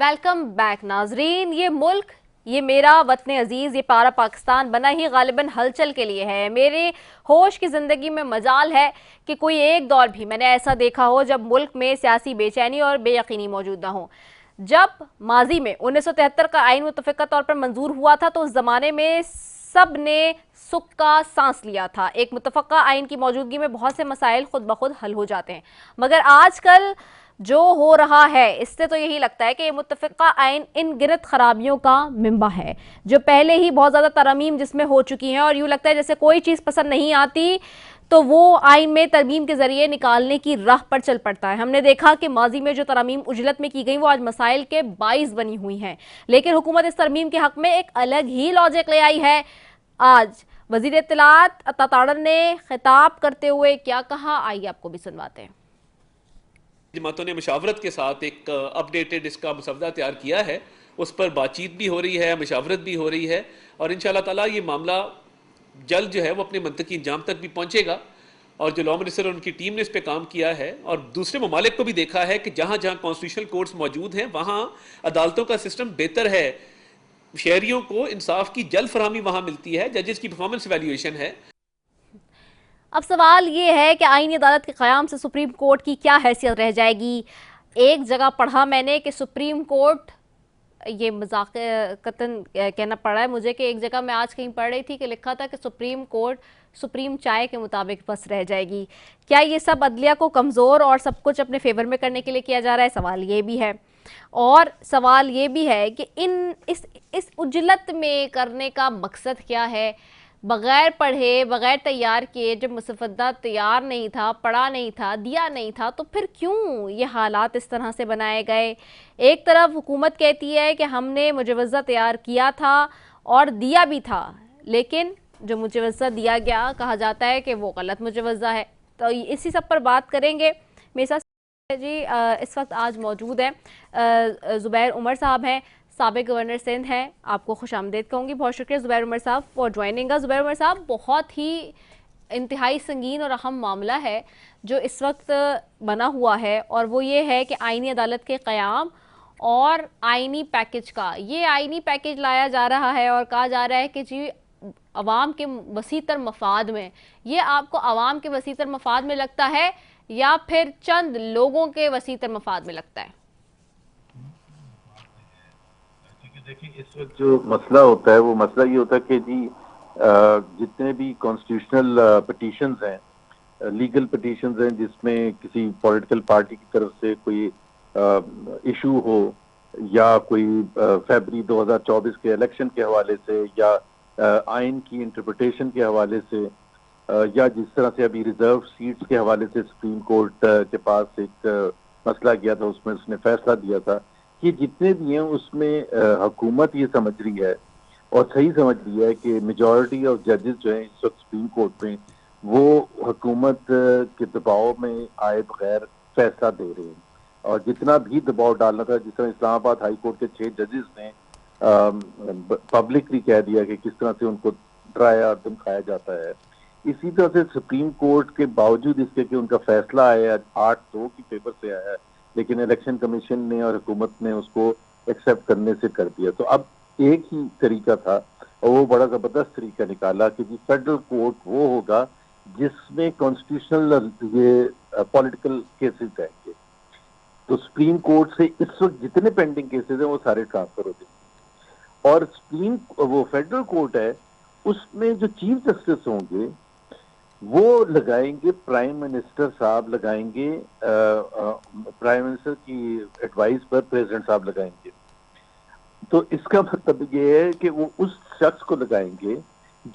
वेलकम बैक नाजरीन। ये मुल्क, ये मेरा वतन अजीज़, ये प्यारा पाकिस्तान बना ही गालिबन हलचल के लिए है। मेरे होश की ज़िंदगी में मजाल है कि कोई एक दौर भी मैंने ऐसा देखा हो जब मुल्क में सियासी बेचैनी और बेयकीनी मौजूद ना हो। जब माजी में 1973 का आइन मुतफ़िक़ा तौर पर मंजूर हुआ था तो उस ज़माने में सब ने सुख का सांस लिया था। एक मुतफ़क्का आइन की मौजूदगी में बहुत से मसाइल खुद ब खुद हल हो जाते हैं, मगर आजकल जो हो रहा है इससे तो यही लगता है कि ये मुत्तफ़िक़ा आइन इन गिनत खराबियों का मिंबा है, जो पहले ही बहुत ज़्यादा तरमीम जिसमें हो चुकी हैं, और यूँ लगता है जैसे कोई चीज़ पसंद नहीं आती तो वो आइन में तरमीम के ज़रिए निकालने की राह पर चल पड़ता है। हमने देखा कि माजी में जो तरमीम उजलत में की गई वो आज मसाइल के बाइस बनी हुई हैं, लेकिन हुकूमत इस तरमीम के हक़ में एक अलग ही लॉजिक ले आई है। आज वज़ीर इत्तलात अता ताड़र ने खिताब करते हुए क्या कहा, आइए आपको भी सुनवाते हैं। जमातों ने मुशावरत के साथ एक अपडेटेड इसका मसवदा तैयार किया है, उस पर बातचीत भी हो रही है, मुशावरत भी हो रही है, और इंशाअल्लाह ताला ये मामला जल्द जो है वो अपने मंतकी इंजाम तक भी पहुँचेगा। और जो लॉ मिनिस्टर और उनकी टीम ने इस पर काम किया है, और दूसरे ममालिक को भी देखा है कि जहाँ जहाँ कॉन्स्टिट्यूशनल कोर्ट्स मौजूद हैं वहाँ अदालतों का सिस्टम बेहतर है, शहरियों को इंसाफ की जल्द फरहमी वहाँ मिलती है, जजेस की परफॉर्मेंस वैल्यूएशन है। अब सवाल ये है कि आईनी अदालत के क़याम से सुप्रीम कोर्ट की क्या हैसियत रह जाएगी। एक जगह पढ़ा मैंने कि सुप्रीम कोर्ट, ये मज़ाक़तन कहना पड़ा है मुझे कि एक जगह मैं आज कहीं पढ़ रही थी कि लिखा था कि सुप्रीम कोर्ट सुप्रीम चाय के मुताबिक बस रह जाएगी। क्या ये सब अदलिया को कमज़ोर और सब कुछ अपने फेवर में करने के लिए किया जा रहा है? सवाल ये भी है। और सवाल ये भी है कि इस उजलत में करने का मकसद क्या है? बग़ैर पढ़े, बग़ैर तैयार किए, जब मुसवदा तैयार नहीं था, पढ़ा नहीं था, दिया नहीं था, तो फिर क्यों ये हालात इस तरह से बनाए गए? एक तरफ हुकूमत कहती है कि हमने मुजवज़ा तैयार किया था और दिया भी था, लेकिन जो मुजवज़ा दिया गया कहा जाता है कि वो गलत मुजवज़ा है। तो इसी सब पर बात करेंगे। मेरे साथ जी इस वक्त आज मौजूद हैं ज़ुबैर उमर साहब हैं, साबिक़ गवर्नर सिंध हैं। आपको खुशामदीद कहूँगी। बहुत शुक्रिया ज़ुबैर उमर साहब for joining us. Zubair Umar साहब, बहुत ही इंतहाई संगीन और अहम मामला है जो इस वक्त बना हुआ है, और वो ये है कि आईनी अदालत के क़याम और आईनी पैकेज का, ये आईनी पैकेज लाया जा रहा है और कहा जा रहा है कि जी अवाम के वसीतर मफाद में, ये आपको अवाम के वसीतर मफाद में लगता है या फिर चंद लोगों के वसीतर मफाद में लगता है? देखिए, इस वक्त जो मसला होता है वो मसला ये होता है कि जी जितने भी कॉन्स्टिट्यूशनल पिटीशंस हैं, लीगल पिटीशंस हैं, जिसमें किसी पॉलिटिकल पार्टी की तरफ से कोई इशू हो, या कोई फरवरी 2024 के इलेक्शन के हवाले से, या आइन की इंटरप्रिटेशन के हवाले से, या जिस तरह से अभी रिजर्व सीट्स के हवाले से सुप्रीम कोर्ट के पास एक मसला गया था, उसमें उसने फैसला दिया था, ये जितने भी हैं उसमें हुकूमत ये समझ रही है और सही समझ रही है कि मेजॉरिटी ऑफ जजेस जो हैं इस वक्त सुप्रीम कोर्ट में, वो हुकूमत के दबाव में आए बगैर फैसला दे रहे हैं। और जितना भी दबाव डालना था, जिस तरह इस्लामाबाद हाई कोर्ट के 6 जजेस ने पब्लिकली कह दिया कि किस तरह से उनको डराया और धमकाया जाता है, इसी तरह से सुप्रीम कोर्ट के बावजूद इसके कि उनका फैसला आया 8-2 की पेपर से आया है, लेकिन इलेक्शन कमीशन ने और हुकूमत ने उसको एक्सेप्ट करने से कर दिया। तो अब एक ही तरीका था और वो बड़ा जबरदस्त तरीका निकाला कि जी फेडरल कोर्ट वो होगा जिसमें कॉन्स्टिट्यूशनल ये पॉलिटिकल केसेस आएंगे। तो सुप्रीम कोर्ट से इस वक्त जितने पेंडिंग केसेस हैं वो सारे ट्रांसफर हो जाएंगे, और वो फेडरल कोर्ट है उसमें जो चीफ जस्टिस होंगे वो लगाएंगे प्राइम मिनिस्टर साहब, लगाएंगे प्राइम मिनिस्टर की एडवाइस पर प्रेसिडेंट साहब लगाएंगे। तो इसका मतलब ये है कि वो उस शख्स को लगाएंगे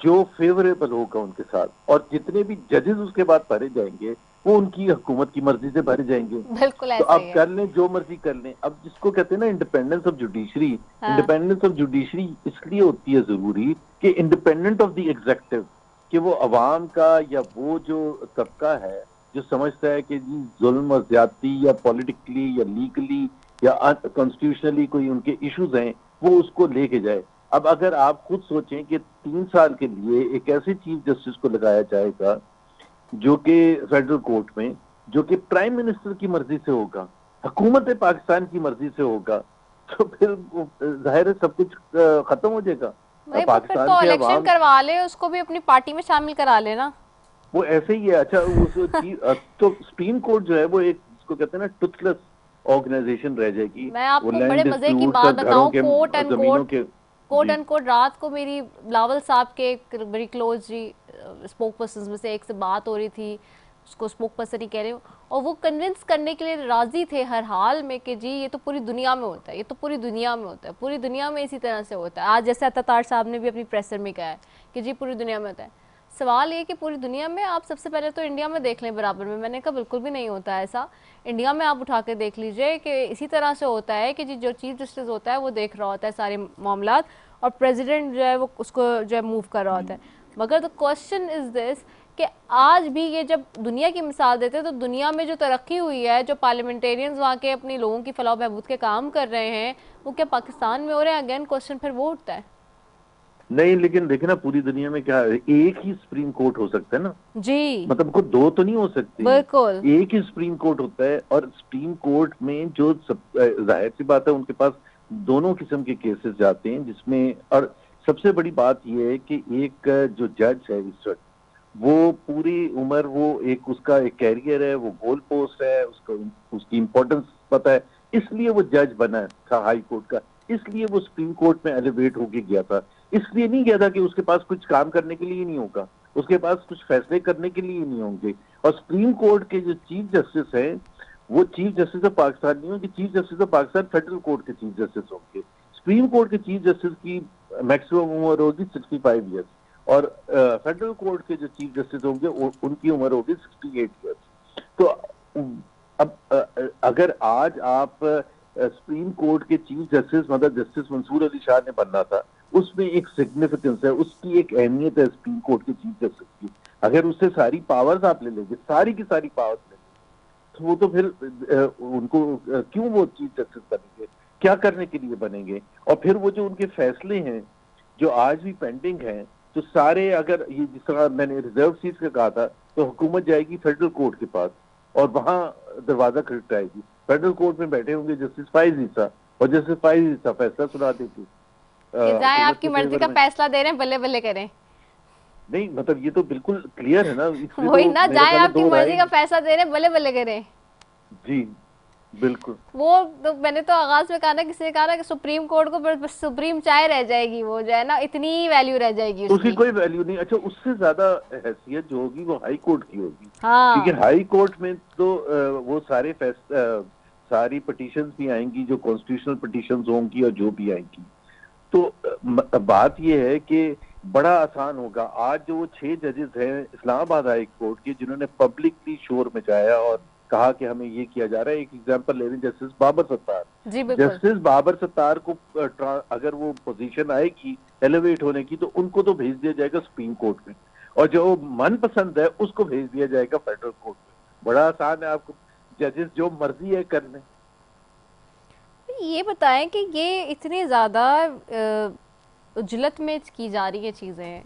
जो फेवरेबल होगा उनके साथ, और जितने भी जजेस उसके बाद भरे जाएंगे वो उनकी हुकूमत की मर्जी से भरे जाएंगे। बिल्कुल तो अब कर लें जो मर्जी कर लें। अब जिसको कहते हैं ना independence of judiciary, independence of judiciary इसलिए होती है जरूरी कि इंडिपेंडेंट ऑफ द एग्जीक्यूटिव, कि वो अवाम का या वो जो तबका है जो समझता है कि जी जुल्म और ज्यादती या पॉलिटिकली या लीगली या कॉन्स्टिट्यूशनली कोई उनके इश्यूज हैं, वो उसको लेके जाए। अब अगर आप खुद सोचें कि 3 साल के लिए एक ऐसे चीफ जस्टिस को लगाया जाएगा जो कि फेडरल कोर्ट में, जो कि प्राइम मिनिस्टर की मर्जी से होगा, हुकूमत पाकिस्तान की मर्जी से होगा, तो फिर जाहिर है सब कुछ खत्म हो जाएगा। फिर तो इलेक्शन करवा ले, उसको भी अपनी पार्टी में शामिल करा लेना। वो ऐसे ही है। अच्छा तो सुप्रीम कोर्ट जो है वो एक जिसको कहते हैं ना टुथलेस ऑर्गेनाइजेशन रह जाएगी। मैं आपको बड़े मजे की बात बताऊं, कोट एंड कोट रात को मेरी बिलावल साहब के बड़ी क्लोज जी स्पोक पर्सन में से एक से बात हो रही थी, उसको स्पोक पर्सन ही कह रहे हो, और वो कन्विंस करने के लिए राजी थे हर हाल में कि जी ये तो पूरी दुनिया में होता है, ये तो पूरी दुनिया में होता है, पूरी दुनिया में इसी तरह से होता है। आज जैसे अत्तातार साहब ने भी अपनी प्रेसर में कहा है कि जी पूरी दुनिया में होता है। सवाल ये कि पूरी दुनिया में आप सबसे पहले तो इंडिया में देख लें बराबर में। मैंने कहा बिल्कुल भी नहीं होता है ऐसा। इंडिया में आप उठा के देख लीजिए कि इसी तरह से होता है कि जी जो चीफ जस्टिस होता है वो देख रहा होता है सारे मामलात, और प्रेसिडेंट जो है वो उसको जो है मूव कर रहा होता है। मगर द क्वेश्चन इज़ दिस कि आज भी ये जब दुनिया की मिसाल देते हैं तो दुनिया में जो तरक्की हुई है, जो पार्लियामेंटेरियंस वहाँ के अपने लोगों की फलाह बहबूद के काम कर रहे हैं, वो क्या पाकिस्तान में हो रहे हैं? अगेन क्वेश्चन फिर वो उठता है। नहीं, लेकिन देखिए ना पूरी दुनिया में क्या है, एक ही सुप्रीम कोर्ट हो सकता है ना जी, मतलब को दो तो नहीं हो सकते, बिल्कुल एक ही सुप्रीम कोर्ट होता है। और सुप्रीम कोर्ट में जो जाहिर सी बात है उनके पास दोनों किस्म के केसेस जाते हैं, जिसमें और सबसे बड़ी बात यह है कि एक जो जज है इस वक्त वो पूरी उम्र वो एक उसका एक कैरियर है, वो गोल पोस्ट है, उसकी इम्पोर्टेंस पता है, इसलिए वो जज बना था हाई कोर्ट का, इसलिए वो सुप्रीम कोर्ट में एलिवेट होके गया था। इसलिए नहीं गया था कि उसके पास कुछ काम करने के लिए नहीं होगा, उसके पास कुछ फैसले करने के लिए नहीं होंगे। और सुप्रीम कोर्ट के जो चीफ जस्टिस हैं वो चीफ जस्टिस ऑफ पाकिस्तान नहीं होंगे, chief justice of Pakistan federal court के चीफ जस्टिस होंगे। सुप्रीम कोर्ट के चीफ जस्टिस की मैक्सिमम उम्र होगी 65 ईयर्स, और फेडरल कोर्ट के जो चीफ जस्टिस होंगे उनकी उम्र होगी 68 ईयर्स। तो अब अगर आज आप सुप्रीम कोर्ट के चीफ जस्टिस मतलब जस्टिस मंसूर अली शाह ने बनना था, उसमें एक सिग्निफिकेंस है, उसकी एक अहमियत है सुप्रीम कोर्ट के चीफ जस्टिस की। अगर उससे सारी पावर्स आप ले लेंगे, सारी की सारी पावर्स ले लेंगे, तो वो तो फिर उनको क्यों वो चीफ जस्टिस बनेंगे, क्या करने के लिए बनेंगे? और फिर वो जो उनके फैसले हैं जो आज भी पेंडिंग हैं, तो सारे अगर ये जिस तरह मैंने रिजर्व सीट का कहा था, तो हुकूमत जाएगी फेडरल कोर्ट के पास और वहां दरवाजा खटखटाएगी। फेडरल कोर्ट में बैठे होंगे जस्टिस फाइज ईसा, और जस्टिस फाइज ईसा फैसला सुना देगी। जाए आपकी मर्जी का फैसला दे रहे हैं, बल्ले बल्ले करें। नहीं मतलब ये तो बिल्कुल क्लियर है ना, वही तो ना, जाए आपकी मर्जी का फैसला दे रहे हैं, बल्ले बल्ले करें। जी बिल्कुल। वो तो मैंने तो आगाज में कहा ना, किसी ने कहा ना कि सुप्रीम कोर्ट को सुप्रीम चाय रह जाएगी, वो जो है ना इतनी वैल्यू रह जाएगी उसकी कोई वैल्यू नहीं। अच्छा, उससे ज्यादा हैसियत जो होगी वो हाई कोर्ट की होगी। हाँ। क्योंकि हाई कोर्ट में तो वो सारी पिटीशंस भी आएंगी जो कॉन्स्टिट्यूशनल पिटीशंस होंगी और जो भी आएंगी। तो बात ये है कि बड़ा आसान होगा। आज जो 6 जजेस हैं इस्लामाबाद हाई कोर्ट के जिन्होंने पब्लिकली शोर मचाया और कहा कि हमें ये किया जा रहा है, एक एग्जांपल ले रहे जस्टिस बाबर सत्तार। जस्टिस बाबर सत्तार को अगर वो पोजीशन आएगी एलिवेट होने की तो उनको तो भेज दिया जाएगा सुप्रीम कोर्ट में, और जो मनपसंद है उसको भेज दिया जाएगा फेडरल कोर्ट में। बड़ा आसान है, आपको जजेस जो मर्जी है करने। ये बताएं कि ये इतनी ज्यादा उजलत में की जा रही है चीजें,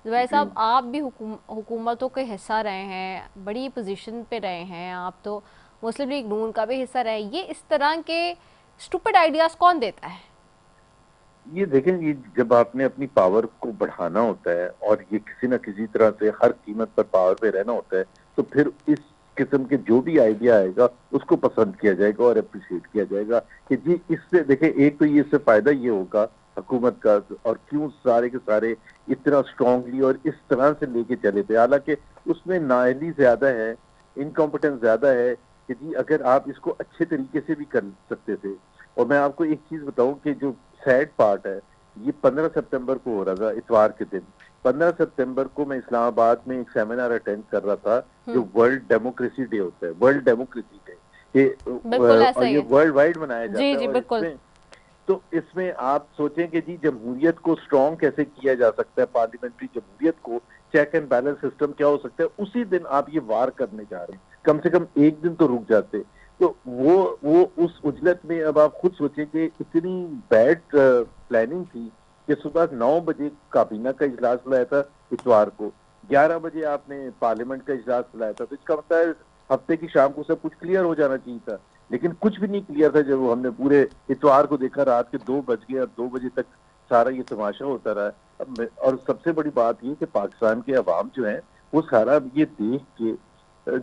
ज़ुबैर साहब आप भी हुकूमतों के हिस्सा रहे हैं, बड़ी पोजीशन पे रहे हैं, आप तो मुस्लिम लीग नून का भी हिस्सा रहे, ये इस तरह के स्टूपिड आइडियाज कौन देता है? ये देखें, ये जब आपने अपनी पावर को बढ़ाना होता है और ये किसी न किसी तरह से हर कीमत पर पावर पे रहना होता है, तो फिर इस किस्म के जो भी आइडिया आएगा उसको पसंद किया जाएगा और अप्रिशिएट किया जाएगा कि जी इससे देखें, एक तो ये इससे फायदा ये होगा हुकूमत का, और क्यों सारे के सारे इतना स्ट्रांगली और इस तरह से लेके चले थे, हालांकि उसमें नाअहली ज्यादा है, इनकॉम्पिटेंस ज्यादा है कि जी अगर आप इसको अच्छे तरीके से भी कर सकते थे। और मैं आपको एक चीज बताऊं कि जो सैड पार्ट है, ये 15 सितंबर को हो रहा था, इतवार के दिन 15 सितंबर को मैं इस्लामाबाद में एक सेमिनार अटेंड कर रहा था जो वर्ल्ड डेमोक्रेसी डे होता है, वर्ल्ड डेमोक्रेसी डे, ये वर्ल्ड वाइड मनाया जाता है। तो इसमें आप सोचें कि जी जमहूरियत को स्ट्रॉन्ग कैसे किया जा सकता है, पार्लियामेंट्री जमहूरियत को, चेक एंड बैलेंस सिस्टम क्या हो सकता है, उसी दिन आप ये वार करने जा रहे हैं। कम से कम एक दिन तो रुक जाते। तो वो उस उजलत में अब आप खुद सोचें कि इतनी बैड प्लानिंग थी कि सुबह 9 बजे काबीना का इजलास बुलाया था इतवार को, 11 बजे आपने पार्लियामेंट का इजलास बुलाया था, तो इसका मतलब हफ्ते की शाम को सब कुछ क्लियर हो जाना चाहिए था। लेकिन कुछ भी नहीं क्लियर था। जब हमने पूरे इतवार को देखा, रात के 2 बज गए और 2 बजे तक सारा ये तमाशा होता रहा। और सबसे बड़ी बात ये कि पाकिस्तान के अवाम जो है वो सारा ये देख के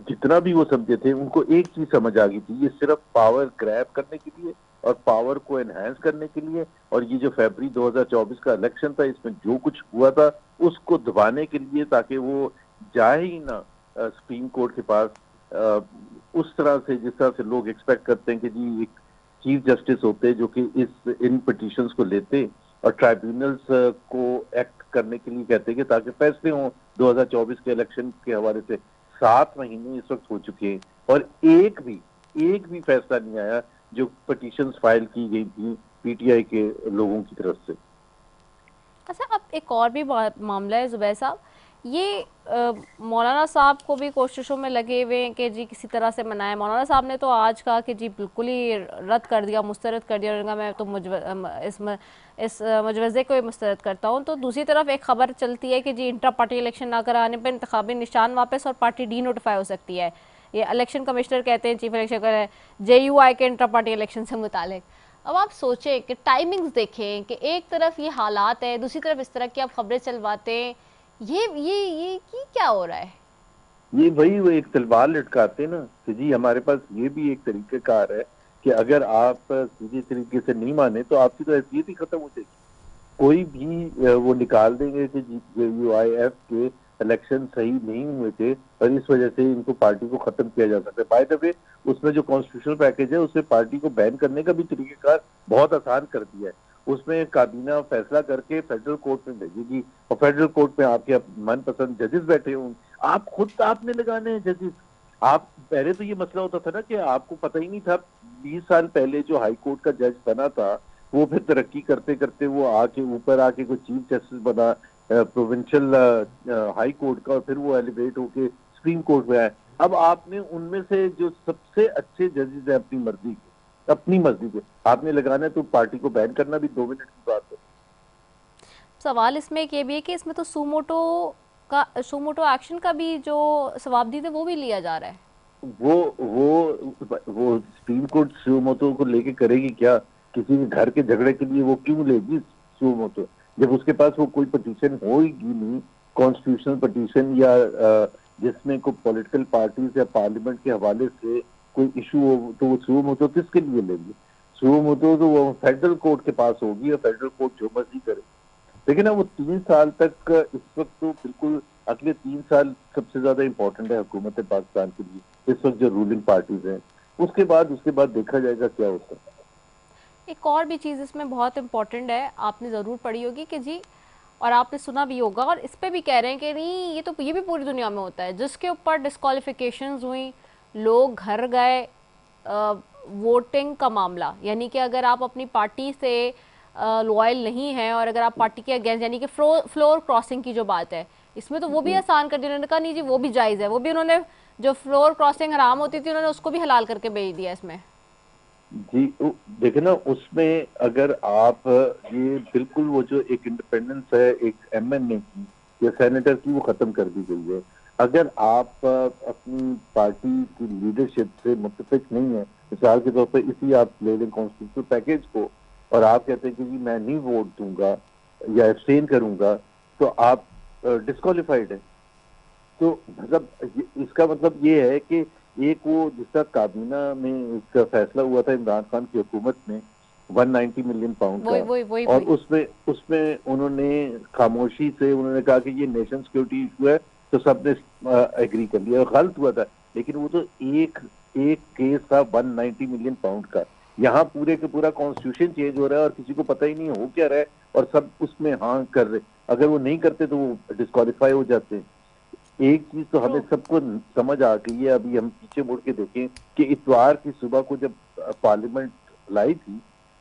जितना भी वो समझे थे, उनको एक चीज समझ आ गई थी, ये सिर्फ पावर ग्रैब करने के लिए और पावर को एनहांस करने के लिए, और ये जो फरवरी 2024 का इलेक्शन था, इसमें जो कुछ हुआ था उसको दबाने के लिए, ताकि वो जाए ही ना सुप्रीम कोर्ट के पास उस तरह से जिस तरह से लोग एक्सपेक्ट करते हैं कि जी एक चीफ जस्टिस होते जो कि इन पिटीशंस को लेते और ट्राइब्यूनल्स को एक्ट करने के लिए कहते कि ताकि फैसले हों 2024 के इलेक्शन के हवाले से। 7 महीने इस वक्त हो चुके हैं और एक भी फैसला नहीं आया जो पिटीशंस फाइल की गई थी पीटीआई के लोगों की तरफ से। अच्छा, अब एक और भी मामला है जुबैर साहब, ये मौलाना साहब को भी कोशिशों में लगे हुए हैं कि जी किसी तरह से मनाएं। मौलाना साहब ने तो आज कहा कि जी बिल्कुल ही रद्द कर दिया, मुस्तरद कर दिया, उन्होंने कहा मैं तो इस मुजवज़े को ही मुस्तरद करता हूँ। तो दूसरी तरफ एक खबर चलती है कि जी इंट्रा पार्टी इलेक्शन ना कराने पर इंतखाबी निशान वापस और पार्टी डी नोटिफाई हो सकती है। ये इलेक्शन कमिश्नर कहते हैं, चीफ इलेक्शन कर JUI के इंट्रा पार्टी इलेक्शन से मुतालिक। अब आप सोचें कि टाइमिंग्स देखें कि एक तरफ ये हालात है, दूसरी तरफ इस तरह की आप खबरें चलवाते हैं, ये क्या हो रहा है? ये वही वो एक तलवार लटकाते ना कि जी हमारे पास ये भी एक तरीक़ेकार है कि अगर आप सीधे तरीके से नहीं माने तो आपकी तो हैसियत ही खत्म हो जाएगी। कोई भी वो निकाल देंगे कि JUIF के इलेक्शन सही नहीं हुए थे और इस वजह से इनको पार्टी को खत्म किया जा सकता है। बाय द वे, उसमें जो कॉन्स्टिट्यूशनल पैकेज है उसमें पार्टी को बैन करने का भी तरीक़ेकार बहुत आसान कर दिया है। उसमें काबीना फैसला करके फेडरल कोर्ट में भेजेगी और फेडरल कोर्ट में आपके मनपसंद जजेस बैठे होंगे, आप खुद आपने लगाने हैं जजेस। आप पहले तो ये मसला होता था ना कि आपको पता ही नहीं था, 20 साल पहले जो हाई कोर्ट का जज बना था वो फिर तरक्की करते करते वो आके ऊपर आके कोई चीफ जस्टिस बना प्रोविंशियल हाई कोर्ट का और फिर वो एलिवेट होके सुप्रीम कोर्ट में आया। अब आपने उनमें से जो सबसे अच्छे जजेस हैं अपनी मर्जी के आपने लगाना है, तो पार्टी को बैन करना भी 2 मिनट की बात है। सवाल इसमें ये भी है कि इसमें तो सुमोटो एक्शन का भी जो सवाबदीद है वो भी लिया जा रहा है। वो सुप्रीम कोर्ट सुमोटो को लेके करेगी क्या? किसी के घर के झगड़े के लिए वो क्यों लेगी सुमोटो, जब उसके पास वो कोई पिटीशन होगी नहीं, कॉन्स्टिट्यूशनल पिटीशन या जिसमें कोई पॉलिटिकल पार्टीज या पार्लियामेंट के हवाले से कोई इशू हो तो वो सुमोटो किसके लिए लेंगे? सुमोटो तो वो फेडरल कोर्ट के पास होगी और फेडरल कोर्ट जो मर्जी करे। लेकिन ना वो 3 साल तक इस वक्त तो बिल्कुल अगले 3 साल सबसे ज्यादा इम्पोर्टेंट है हुकूमत पाकिस्तान के लिए, इस वक्त जो रूलिंग पार्टीज हैं। उसके बाद देखा जाएगा क्या होता है। एक और भी चीज़ इसमें बहुत इम्पोर्टेंट है, आपने ज़रूर पढ़ी होगी कि जी, और आपने सुना भी होगा और इस पे भी कह रहे हैं कि नहीं ये भी पूरी दुनिया में होता है, जिसके ऊपर डिस्क्वालिफिकेशंस हुई, लोग घर गए, वोटिंग का मामला, यानी कि अगर आप अपनी पार्टी से लॉयल नहीं हैं और अगर आप पार्टी के अगेंस्ट, यानी कि फ्लोर क्रॉसिंग की जो बात है, इसमें तो वो भी आसान कर दिया। उन्होंने कहा नहीं जी वो भी जायज़ है, वो भी उन्होंने जो फ्लोर क्रॉसिंग हराम होती थी उन्होंने उसको भी हलाल करके भेज दिया इसमें। जी देखे ना, उसमें अगर आप ये बिल्कुल वो जो एक इंडिपेंडेंस है एक MNA की या सेनेटर की वो खत्म कर दी गई है। अगर आप अपनी पार्टी की लीडरशिप से मुत्तफिक नहीं है, मिसाल के तौर पर इसी आप ले लें कॉन्स्टिट्यूशनल पैकेज को, और आप कहते हैं कि जी मैं नहीं वोट दूंगा या एब्सटेन करूंगा, तो आप डिस्क्वालिफाइड है। तो मतलब इसका मतलब ये है कि एक वो जिसका काबीना में इसका फैसला हुआ था इमरान खान की हुकूमत में 190 मिलियन पाउंड का, और उसमें उन्होंने खामोशी से उन्होंने कहा कि ये नेशनल सिक्योरिटी इशू है, तो सबने एग्री कर लिया। गलत हुआ था, लेकिन वो तो एक केस था 190 मिलियन पाउंड का। यहाँ पूरे के पूरा कॉन्स्टिट्यूशन चेंज हो रहा है और किसी को पता ही नहीं हो क्या रहा है और सब उसमें हाँ कर रहे। अगर वो नहीं करते तो वो डिस्क्वालीफाई हो जाते हैं। एक चीज तो हमें सबको समझ आ गई है, अभी हम पीछे मुड़ के देखें कि इतवार की सुबह को जब पार्लियामेंट लाई थी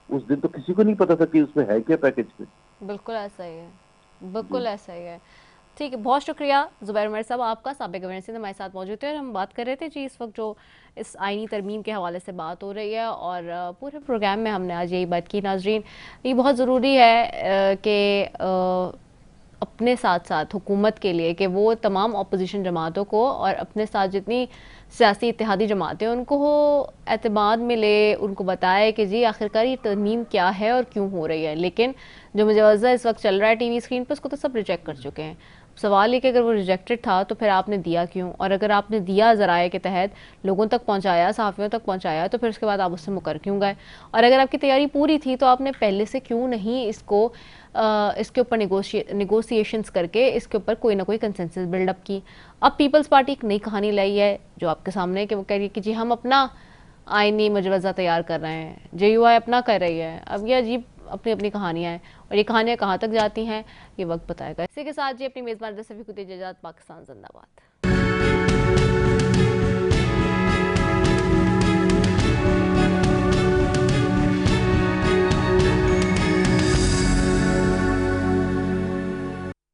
उस दिन तो किसी को नहीं पता था कि उसमें है क्या पैकेज में। बिल्कुल ऐसा ही है, बिल्कुल ऐसा ही है। ठीक है, बहुत शुक्रिया ज़ुबैर उमर साहब आपका, साबिक़ गवर्नर सिंध हमारे साथ मौजूद थे और हम बात कर रहे थे जी इस वक्त जो इस आईनी तरमीम के हवाले से बात हो रही है और पूरे प्रोग्राम में हमने आज यही बात की। नाजरीन, ये बहुत ज़रूरी है कि अपने साथ साथ हुकूमत के लिए कि वो तमाम अपोजिशन जमातों को और अपने साथ जितनी सियासी इत्तेहादी जमातें उनको एतमाद मिले, उनको बताए कि जी आखिरकार ये तरमीम क्या है और क्यों हो रही है। लेकिन जो मुजवज़ा इस वक्त चल रहा है टीवी स्क्रीन पर, उसको तो सब रिजेक्ट कर चुके हैं। सवाल ये कि अगर वो रिजेक्टेड था तो फिर आपने दिया क्यों, और अगर आपने दिया ज़राए के तहत लोगों तक पहुंचाया, सहाफ़ियों तक पहुंचाया, तो फिर उसके बाद आप उससे मुकर क्यों गए। और अगर आपकी तैयारी पूरी थी तो आपने पहले से क्यों नहीं इसके ऊपर निगोशिएशंस करके इसके ऊपर कोई ना कोई कंसेंसस बिल्डअप की। अब पीपल्स पार्टी एक नई कहानी लाई है जो आपके सामने है कि वो कह रही है कि जी हम अपना आईनी मुजवज़ा तैयार कर रहे हैं, JUI अपना कर रही है। अब ये अजीब अपनी अपनी कहानियाँ हैं और ये कहानियाँ कहाँ तक जाती हैं ये वक्त बताएगा। इसी के साथ जी अपनी मेज़बान सफ़ी को दीजिए इजाज़त। पाकिस्तान जिंदाबाद।